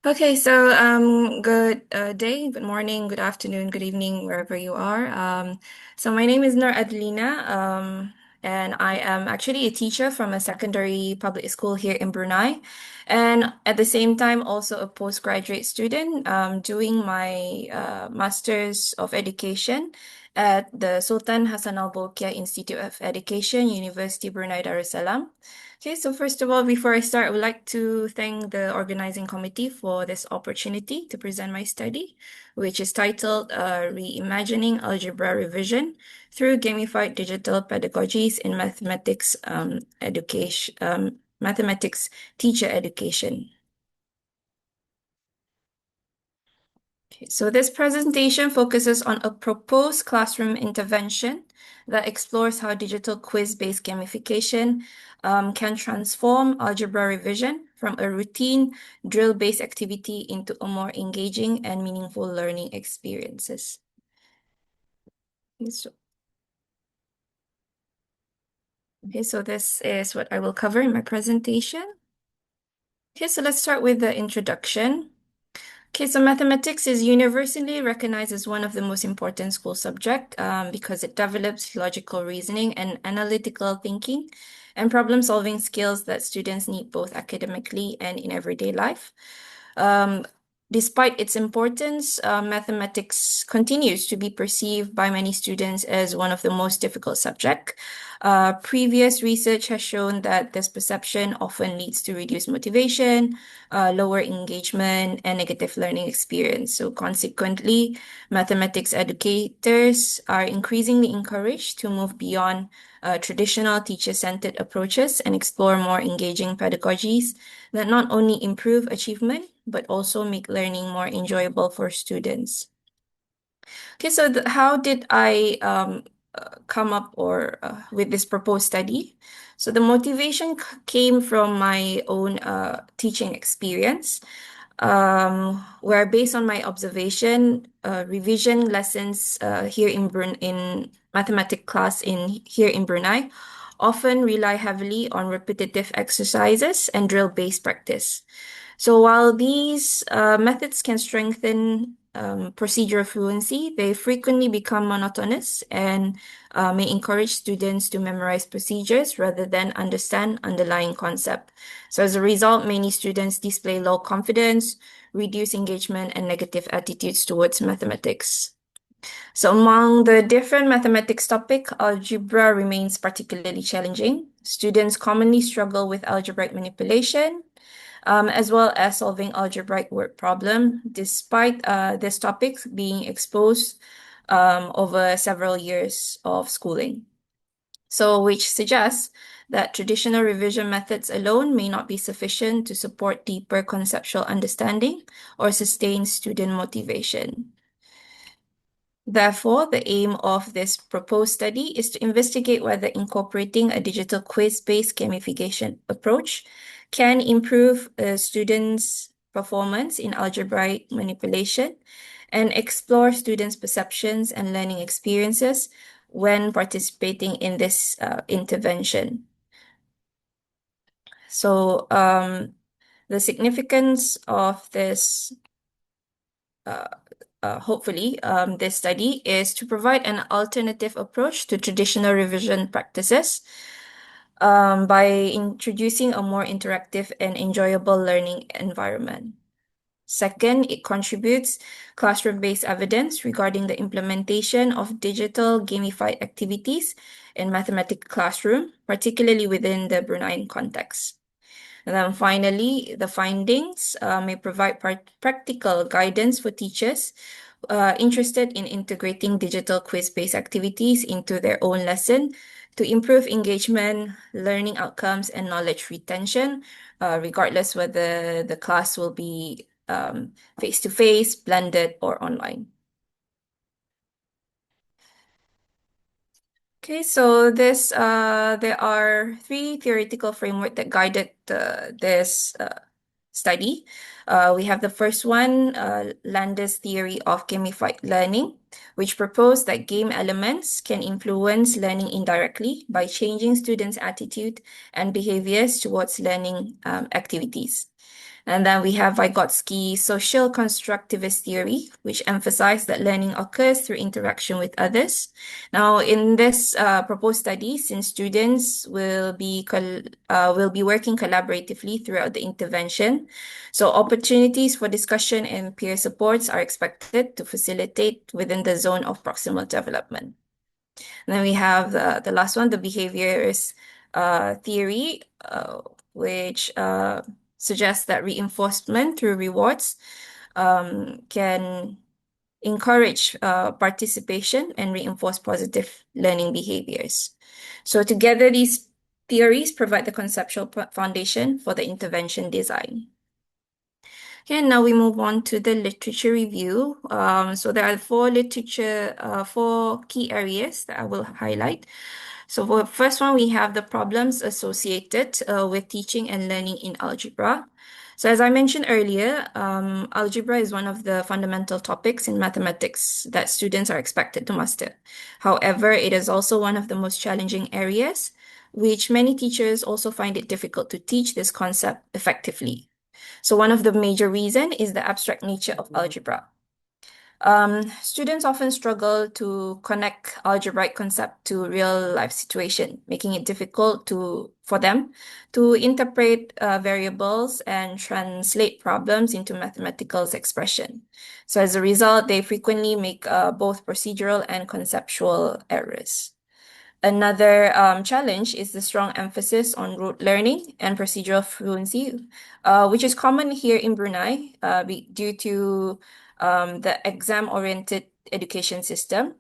Okay, so good day, good morning, good afternoon, good evening, wherever you are. So my name is Adlina, and I am actually a teacher from a secondary public school here in Brunei, and at the same time also a postgraduate student doing my Masters of Education at the Sultan Hassanal Bolkiah Institute of Education, University Brunei Darussalam. Okay, so first of all, before I start, I would like to thank the organizing committee for this opportunity to present my study, which is titled Reimagining Algebra Revision through Gamified Digital Pedagogies in Mathematics Teacher Education. Okay, so this presentation focuses on a proposed classroom intervention that explores how digital quiz-based gamification can transform algebra revision from a routine drill-based activity into a more engaging and meaningful learning experiences. Okay, so this is what I will cover in my presentation. Okay, so let's start with the introduction. Okay, so mathematics is universally recognized as one of the most important school subjects because it develops logical reasoning and analytical thinking and problem-solving skills that students need both academically and in everyday life. Um, Despite its importance, mathematics continues to be perceived by many students as one of the most difficult subjects. Previous research has shown that this perception often leads to reduced motivation, lower engagement, and negative learning experience. So consequently, mathematics educators are increasingly encouraged to move beyond traditional teacher-centered approaches and explore more engaging pedagogies that not only improve achievement, but also make learning more enjoyable for students. Okay, so how did I come up or with this proposed study? So the motivation came from my own teaching experience, where based on my observation, revision lessons here in mathematics class here in Brunei often rely heavily on repetitive exercises and drill-based practice. So while these methods can strengthen procedural fluency, they frequently become monotonous and may encourage students to memorize procedures rather than understand underlying concept. So as a result, many students display low confidence, reduced engagement, and negative attitudes towards mathematics. So among the different mathematics topic, algebra remains particularly challenging. Students commonly struggle with algebraic manipulation, as well as solving algebraic word problem, despite this topic being exposed over several years of schooling. So, which suggests that traditional revision methods alone may not be sufficient to support deeper conceptual understanding or sustain student motivation. Therefore, the aim of this proposed study is to investigate whether incorporating a digital quiz-based gamification approach can improve students' performance in algebraic manipulation and explore students' perceptions and learning experiences when participating in this intervention. So, the significance of this hopefully, this study is to provide an alternative approach to traditional revision practices by introducing a more interactive and enjoyable learning environment. Second, it contributes classroom-based evidence regarding the implementation of digital gamified activities in mathematics classroom, particularly within the Bruneian context. And then finally, the findings may provide practical guidance for teachers interested in integrating digital quiz-based activities into their own lesson to improve engagement, learning outcomes, and knowledge retention, regardless whether the class will be face-to-face, blended, or online. Okay, so there are three theoretical framework that guided this study. We have the first one, Landa's theory of gamified learning, which proposed that game elements can influence learning indirectly by changing students' attitude and behaviors towards learning activities. And then we have Vygotsky's social constructivist theory, which emphasized that learning occurs through interaction with others. Now, in this proposed study, since students will be working collaboratively throughout the intervention, so opportunities for discussion and peer supports are expected to facilitate within the zone of proximal development. And then we have the last one, the behaviors theory, which suggests that reinforcement through rewards can encourage participation and reinforce positive learning behaviors. So together, these theories provide the conceptual foundation for the intervention design. Okay, now we move on to the literature review. So there are four key areas that I will highlight. So for the first one, we have the problems associated with teaching and learning in algebra. So as I mentioned earlier, algebra is one of the fundamental topics in mathematics that students are expected to master. However, it is also one of the most challenging areas, which many teachers also find it difficult to teach this concept effectively. So one of the major reasons is the abstract nature of algebra. Students often struggle to connect algebraic concept to real life situation, making it difficult for them to interpret variables and translate problems into mathematical expression. So as a result, they frequently make both procedural and conceptual errors. Another challenge is the strong emphasis on rote learning and procedural fluency, which is common here in Brunei due to the exam-oriented education system.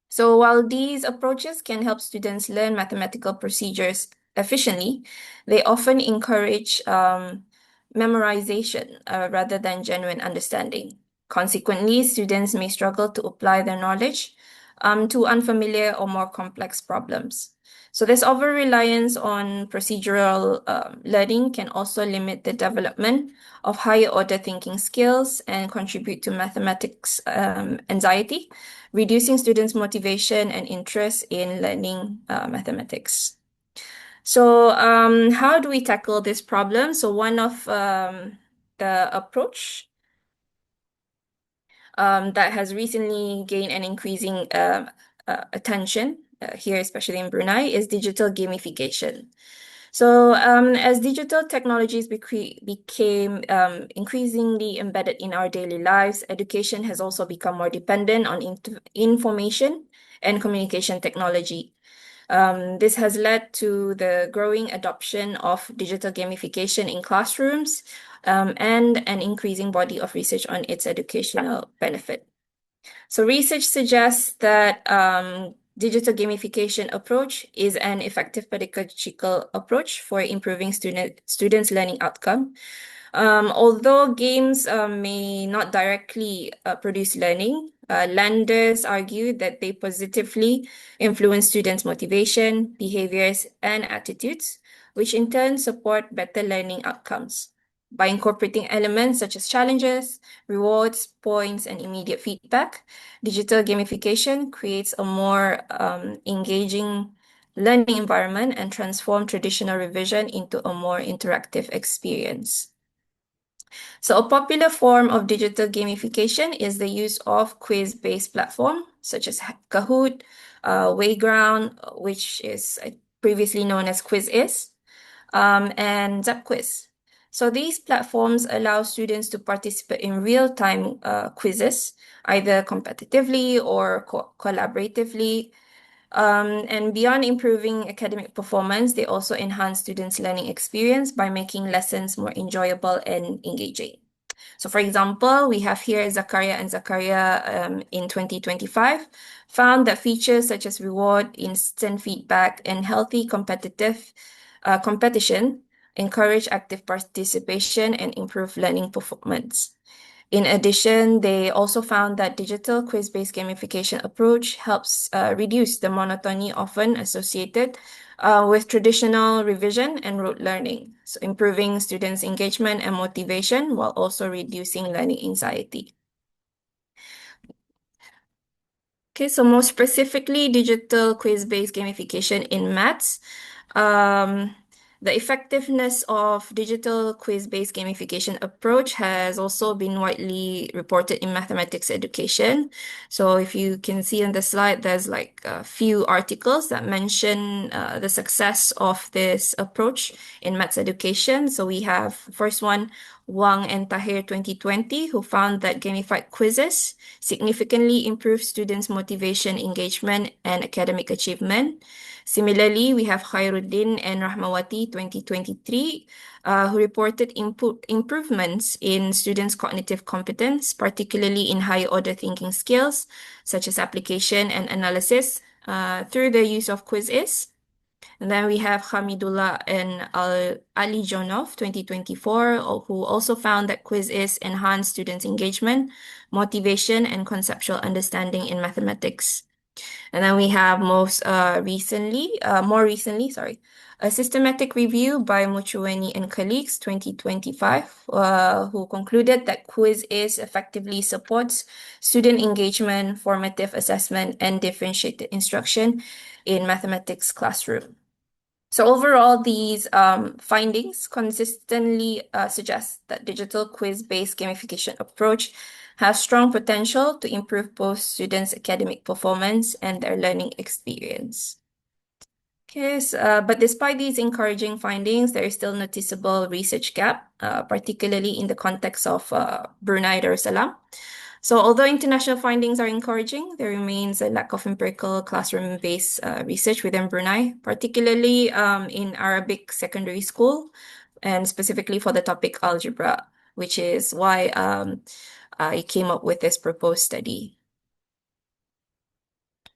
So while these approaches can help students learn mathematical procedures efficiently, they often encourage memorization rather than genuine understanding. Consequently, students may struggle to apply their knowledge to unfamiliar or more complex problems. So this over-reliance on procedural learning can also limit the development of higher order thinking skills and contribute to mathematics anxiety, reducing students' motivation and interest in learning mathematics. So how do we tackle this problem? So one of the approach that has recently gained an increasing attention here, especially in Brunei, is digital gamification. So as digital technologies became increasingly embedded in our daily lives, education has also become more dependent on information and communication technology. This has led to the growing adoption of digital gamification in classrooms and an increasing body of research on its educational benefit. So research suggests that digital gamification approach is an effective pedagogical approach for improving students' learning outcome. Although games may not directly produce learning, lenders argue that they positively influence students' motivation, behaviors, and attitudes, which in turn support better learning outcomes. By incorporating elements such as challenges, rewards, points, and immediate feedback, digital gamification creates a more engaging learning environment and transform traditional revision into a more interactive experience. So a popular form of digital gamification is the use of quiz-based platform such as Kahoot, Wayground, which is previously known as Quiz, and ZapQuiz. So these platforms allow students to participate in real-time quizzes, either competitively or collaboratively. And beyond improving academic performance, they also enhance students' learning experience by making lessons more enjoyable and engaging. So for example, we have here Zakaria and Zakaria in 2025 found that features such as reward, instant feedback, and healthy competitive competition encourage active participation and improve learning performance. In addition, they also found that digital quiz-based gamification approach helps reduce the monotony often associated with traditional revision and rote learning, so improving students' engagement and motivation while also reducing learning anxiety. Okay, so more specifically, digital quiz-based gamification in maths. Um, The effectiveness of digital quiz-based gamification approach has also been widely reported in mathematics education. So if you can see on the slide, there's like a few articles that mention the success of this approach in maths education. So we have first one, Wang and Tahir 2020, who found that gamified quizzes significantly improve students' motivation, engagement, and academic achievement. Similarly, we have Khairuddin and Rahmawati 2023, who reported improvements in students' cognitive competence, particularly in high order thinking skills, such as application and analysis, through the use of quizzes. And then we have Hamidullah and Ali Jonov 2024, who also found that quizzes enhance students' engagement, motivation, and conceptual understanding in mathematics. And then we have more recently, sorry, a systematic review by Muchueni and colleagues 2025, who concluded that quiz is effectively supports student engagement, formative assessment, and differentiated instruction in mathematics classroom. So overall, these findings consistently suggest that digital quiz-based gamification approach has strong potential to improve both students' academic performance and their learning experience. Okay, but despite these encouraging findings, there is still noticeable research gap, particularly in the context of Brunei Darussalam. So although international findings are encouraging, there remains a lack of empirical classroom-based research within Brunei, particularly in Arabic secondary school, and specifically for the topic algebra, which is why I came up with this proposed study.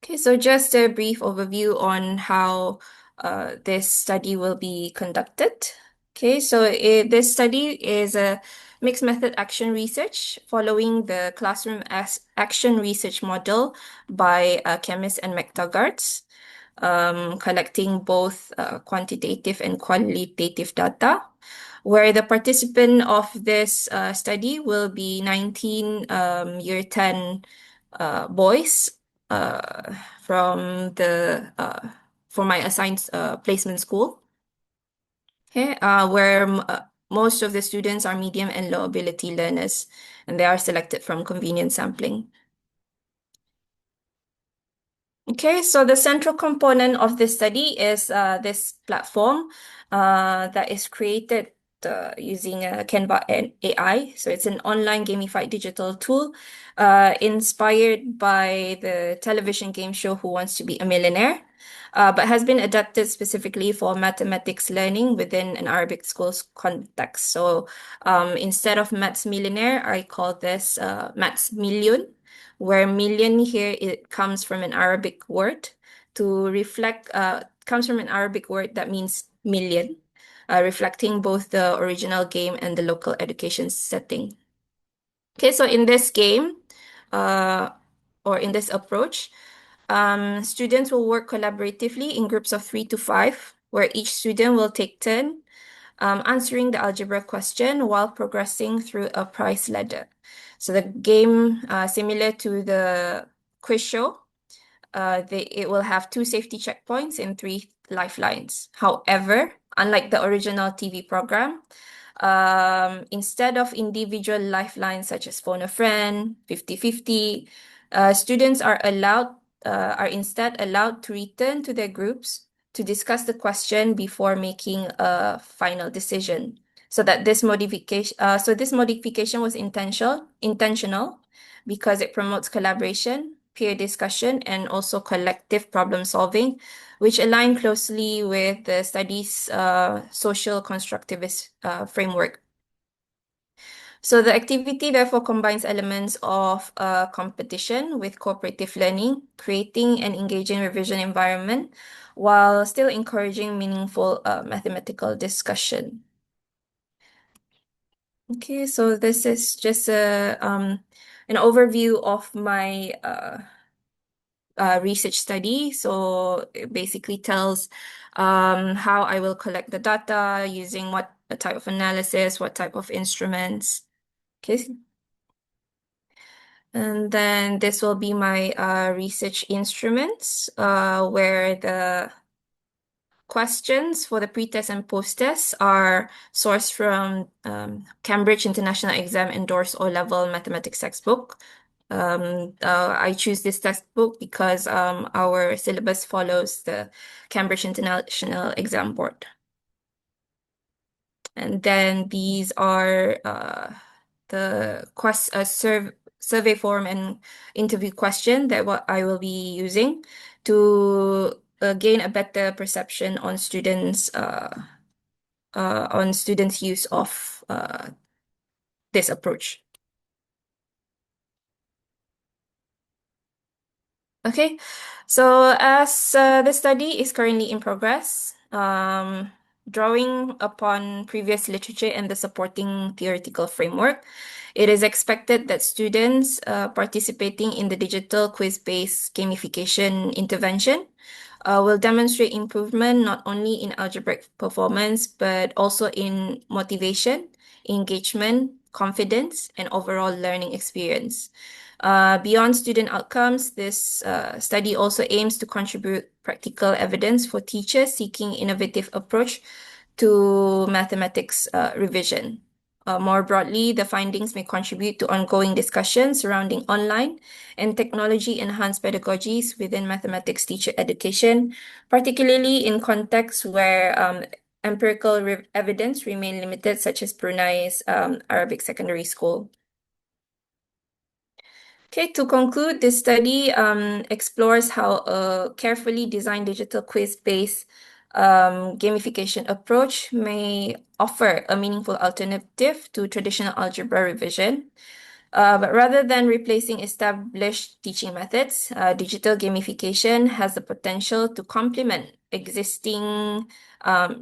Okay, so just a brief overview on how this study will be conducted. Okay, so this study is a mixed method action research following the classroom action research model by chemists and McTaggarts, collecting both quantitative and qualitative data, where the participant of this study will be 19 year 10 boys uh, from the for my assigned placement school. Okay, where most of the students are medium and low ability learners, and they are selected from convenient sampling. Okay, so the central component of this study is this platform that is created using Canva and AI. So it's an online gamified digital tool inspired by the television game show Who Wants to Be a Millionaire, but has been adapted specifically for mathematics learning within an Arabic school's context. So instead of Maths Millionaire, I call this Maths Million, where million here it comes from an Arabic word to reflect comes from an Arabic word that means million, reflecting both the original game and the local education setting. Okay, so in this game, uh, or in this approach, students will work collaboratively in groups of 3 to 5, where each student will take turn answering the algebra question while progressing through a prize ladder. So the game, similar to the quiz show, it will have 2 safety checkpoints and 3 lifelines. However, unlike the original TV program, instead of individual lifelines such as phone a friend, 50-50, students are instead allowed to return to their groups to discuss the question before making a final decision. So this modification was intentional because it promotes collaboration, peer discussion, and also collective problem solving, which align closely with the study's social constructivist framework. So the activity therefore combines elements of competition with cooperative learning, creating an engaging revision environment while still encouraging meaningful mathematical discussion. Okay, so this is just an overview of my research study. So it basically tells how I will collect the data using what type of analysis, what type of instruments. Okay. And then this will be my research instruments, where questions for the pre-test and post-test are sourced from Cambridge International Exam endorsed O-level mathematics textbook. I choose this textbook because our syllabus follows the Cambridge International Exam Board. And then these are the survey form and interview question that what I will be using to gain a better perception on students' use of this approach. Okay, so as the study is currently in progress, drawing upon previous literature and the supporting theoretical framework, it is expected that students participating in the digital quiz-based gamification intervention will demonstrate improvement not only in algebraic performance, but also in motivation, engagement, confidence, and overall learning experience. Beyond student outcomes, this study also aims to contribute practical evidence for teachers seeking innovative approach to mathematics revision. More broadly, the findings may contribute to ongoing discussions surrounding online and technology-enhanced pedagogies within mathematics teacher education, particularly in contexts where empirical evidence remain limited, such as Brunei's Arabic secondary school. Okay, to conclude, this study explores how a carefully designed digital quiz-based gamification approach may offer a meaningful alternative to traditional algebra revision. But rather than replacing established teaching methods, digital gamification has the potential to complement existing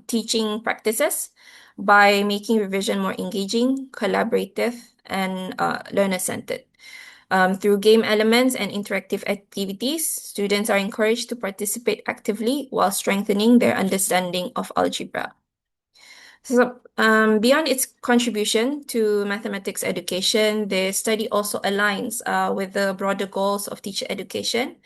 teaching practices by making revision more engaging, collaborative, and learner-centered. Through game elements and interactive activities, students are encouraged to participate actively while strengthening their understanding of algebra. So, beyond its contribution to mathematics education, the study also aligns with the broader goals of teacher education,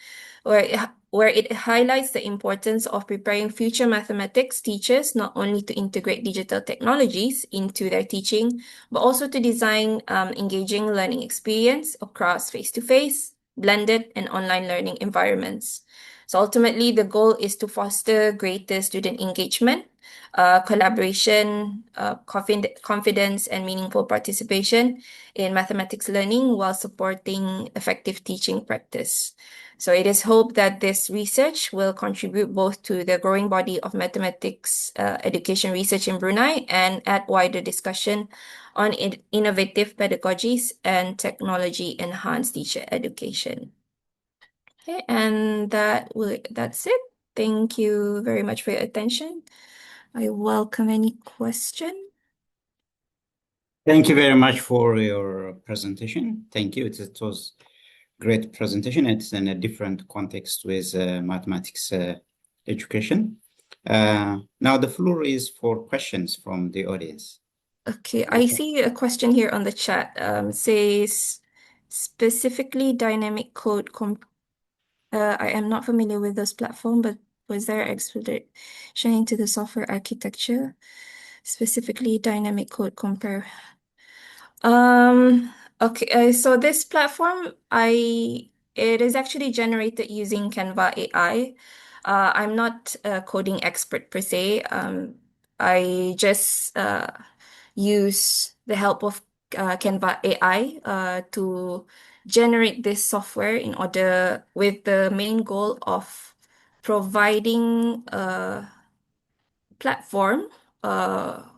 where it highlights the importance of preparing future mathematics teachers not only to integrate digital technologies into their teaching, but also to design engaging learning experience across face-to-face, blended, and online learning environments. So ultimately, the goal is to foster greater student engagement, collaboration, confidence, and meaningful participation in mathematics learning while supporting effective teaching practice. So it is hoped that this research will contribute both to the growing body of mathematics education research in Brunei and add wider discussion on innovative pedagogies and technology-enhanced teacher education. Okay, and that's it. Thank you very much for your attention. I welcome any question. Thank you very much for your presentation. Thank you. It was great presentation. It's in a different context with mathematics education. Now the floor is for questions from the audience. Okay, I see a question here on the chat. Says specifically dynamic code. I am not familiar with this platform, but was there explanation into the software architecture, specifically dynamic code compare? Okay, so this platform, it is actually generated using Canva AI. I'm not a coding expert per se. I just use the help of Canva AI to generate this software in order with the main goal of providing a platform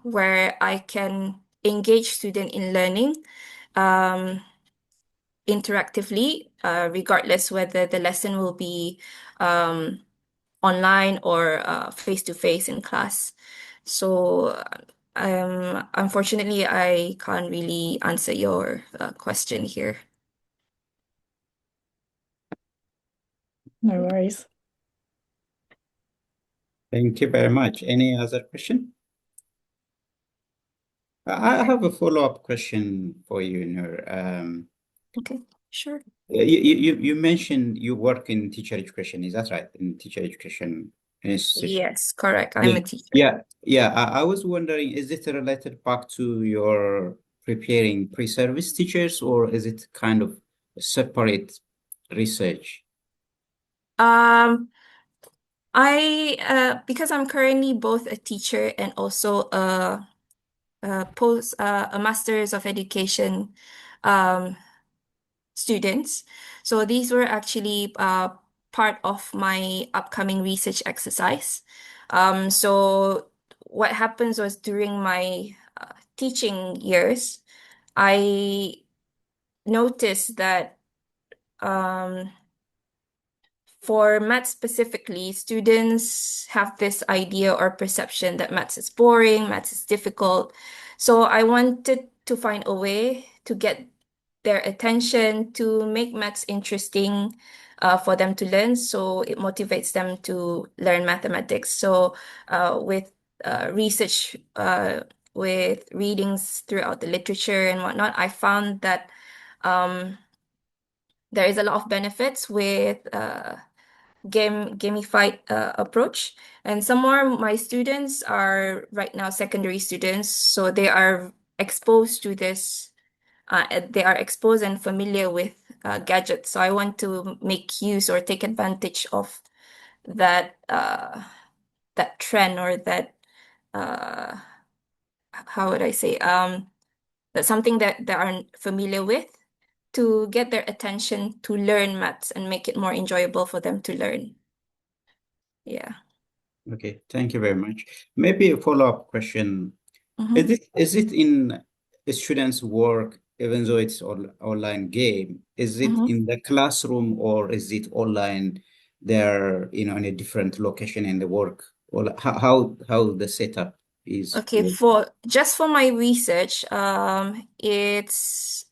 where I can engage student in learning interactively, regardless whether the lesson will be online or face-to-face in class. So unfortunately, I can't really answer your question here. No worries. Thank you very much. Any other question? I have a follow-up question for you, Noor. Okay, sure. You mentioned you work in teacher education. Is that right? In teacher education institution. Yes, correct. I'm Yeah, a teacher. yeah. I was wondering, is it related back to your preparing pre-service teachers, or is it kind of a separate research? Um, because I'm currently both a teacher and also a master's of education um, students. So these were actually part of my upcoming research exercise. So what happens was during my teaching years, I noticed that um, for maths specifically, students have this idea or perception that maths is boring, maths is difficult. So I wanted to find a way to get their attention, to make maths interesting for them to learn, so it motivates them to learn mathematics. So with research, with readings throughout the literature and whatnot, I found that um, there is a lot of benefits with gamified approach. And some more my students are right now secondary students, so they are exposed to this. They are exposed and familiar with gadgets. So I want to make use or take advantage of that that trend or that uh, how would I say that's something that they aren't familiar with to get their attention to learn maths and make it more enjoyable for them to learn. Yeah. Okay, thank you very much. Maybe a follow-up question. Mhm. Is it in a student's work, even though it's all online game, is it Mhm. in the classroom or is it online there, in a different location in the work? Or how the setup is Okay, with. for just for my research, it's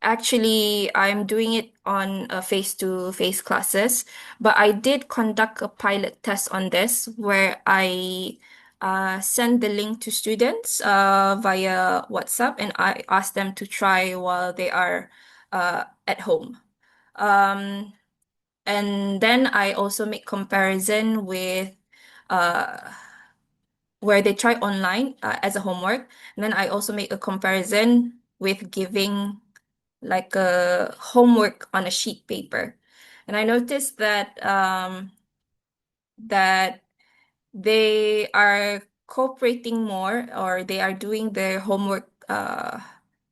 actually I'm doing it on a face-to-face classes, but I did conduct a pilot test on this where I send the link to students via WhatsApp and I ask them to try while they are at home. Um, and then I also make comparison with uh, where they try online as a homework. And then I also make a comparison with giving like a homework on a sheet paper. And I noticed that they are cooperating more or they are doing their homework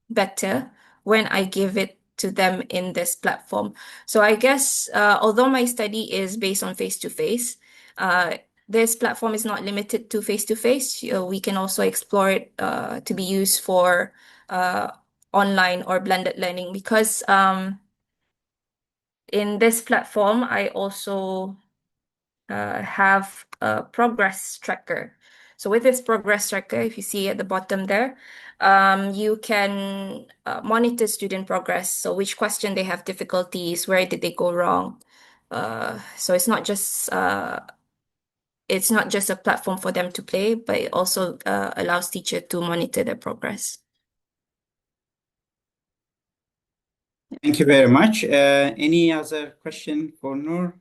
better when I give it to them in this platform. So I guess although my study is based on face-to-face, this platform is not limited to face-to-face. We can also explore it to be used for uh, online or blended learning because in this platform, I also have a progress tracker. So with this progress tracker, if you see at the bottom there, you can monitor student progress. So which question they have difficulties, where did they go wrong? So it's not just a platform for them to play, but it also allows teacher to monitor their progress. Thank you very much. Any other question for Noor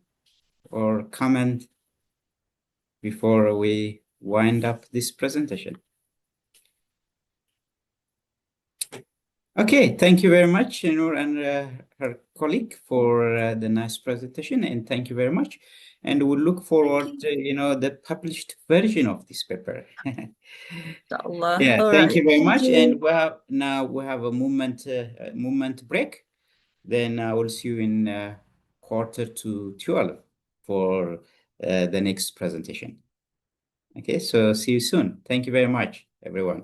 or comment before we wind up this presentation? Okay, thank you very much, Noor and her colleague for the nice presentation, and thank you very much. And we'll look forward to, the published version of this paper. Inshallah. Yeah, All thank right. you very Thank much. And you. we have a moment break. Then I will see you in quarter to 12 for the next presentation. Okay, so see you soon. Thank you very much, everyone.